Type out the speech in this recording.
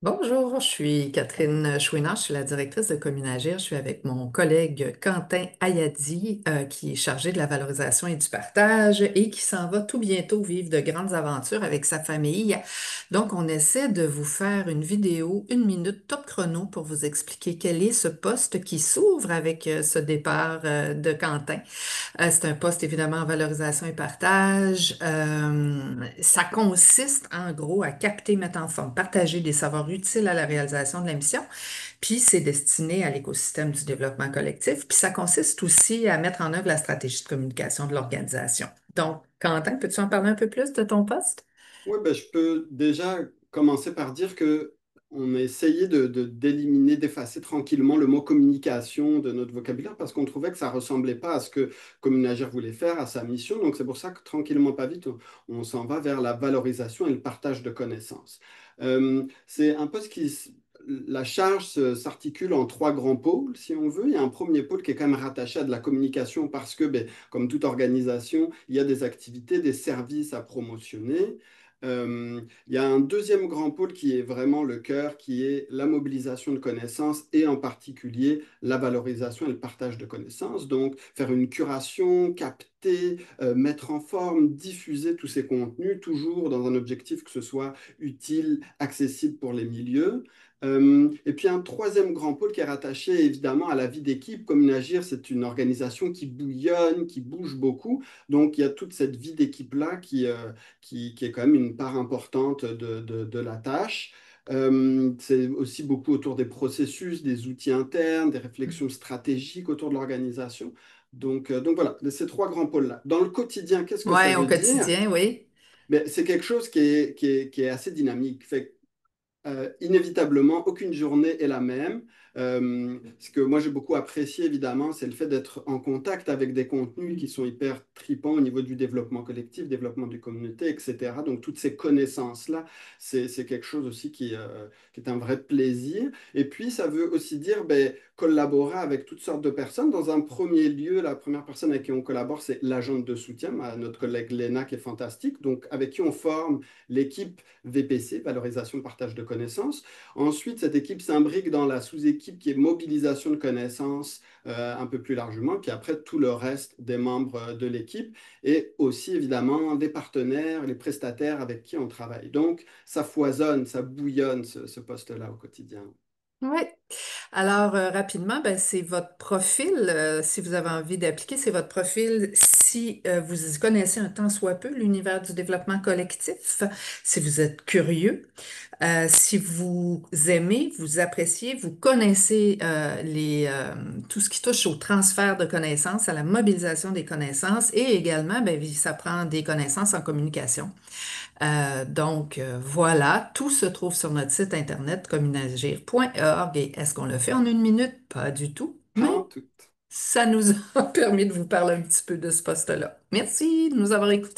Bonjour, je suis Catherine Chouinard, je suis la directrice de Communagir. Je suis avec mon collègue Quentin Ayadi, qui est chargé de la valorisation et du partage et qui s'en va tout bientôt vivre de grandes aventures avec sa famille. Donc, on essaie de vous faire une vidéo, 1 minute top chrono pour vous expliquer quel est ce poste qui s'ouvre avec ce départ de Quentin. C'est un poste évidemment en valorisation et partage. Ça consiste en gros à capter, mettre en forme, partager des savoirs utiles à la réalisation de la mission. Puis c'est destiné à l'écosystème du développement collectif. Puis ça consiste aussi à mettre en œuvre la stratégie de communication de l'organisation. Donc, Quentin, peux-tu en parler un peu plus de ton poste? Oui, ben, je peux déjà commencer par dire que on a essayé d'éliminer, d'effacer tranquillement le mot communication de notre vocabulaire parce qu'on trouvait que ça ressemblait pas à ce que Communagir voulait faire, à sa mission. Donc c'est pour ça que tranquillement, pas vite, on s'en va vers la valorisation et le partage de connaissances. C'est un poste la charge s'articule en trois grands pôles, si on veut. Il y a un premier pôle qui est quand même rattaché à de la communication parce que, ben, comme toute organisation, il y a des activités, des services à promotionner. Il y a un deuxième grand pôle qui est vraiment le cœur, qui est la mobilisation de connaissances et en particulier la valorisation et le partage de connaissances. Donc, faire une curation, capter, mettre en forme, diffuser tous ces contenus, toujours dans un objectif que ce soit utile, accessible pour les milieux. Et puis un troisième grand pôle qui est rattaché évidemment à la vie d'équipe. Comme Unagir, c'est une organisation qui bouillonne, qui bouge beaucoup. Donc il y a toute cette vie d'équipe-là qui est quand même une part importante de la tâche. C'est aussi beaucoup autour des processus, des outils internes, des réflexions stratégiques autour de l'organisation. Donc voilà, ces trois grands pôles-là. Dans le quotidien, qu'est-ce que ça Oui, au veut dire? quotidien, oui. Ben, c'est quelque chose qui est assez dynamique. Inévitablement, aucune journée est la même. Ce que moi j'ai beaucoup apprécié, évidemment, c'est le fait d'être en contact avec des contenus qui sont hyper tripants au niveau du développement collectif, développement des communautés, etc. Donc, toutes ces connaissances-là, c'est quelque chose aussi qui est un vrai plaisir. Et puis, ça veut aussi dire ben, collaborer avec toutes sortes de personnes. Dans un premier lieu, la première personne avec qui on collabore, c'est l'agente de soutien, notre collègue Léna, qui est fantastique, donc avec qui on forme l'équipe VPC, valorisation, partage de connaissances. Ensuite, cette équipe s'imbrique dans la sous-équipe qui est mobilisation de connaissances un peu plus largement, puis après tout le reste des membres de l'équipe et aussi évidemment des partenaires, les prestataires avec qui on travaille. Donc, ça foisonne, ça bouillonne ce poste-là au quotidien. Oui. Alors, rapidement, ben, c'est votre profil, si vous avez envie d'appliquer, c'est votre profil si vous connaissez un tant soit peu l'univers du développement collectif, si vous êtes curieux, si vous aimez, vous appréciez, vous connaissez tout ce qui touche au transfert de connaissances, à la mobilisation des connaissances et également, ben, ça prend des connaissances en communication. Voilà, tout se trouve sur notre site internet communagir.org. Et est-ce qu'on le fait en 1 minute? Pas du tout, Pas mais en tout. ça nous a permis de vous parler un petit peu de ce poste-là. Merci de nous avoir écoutés.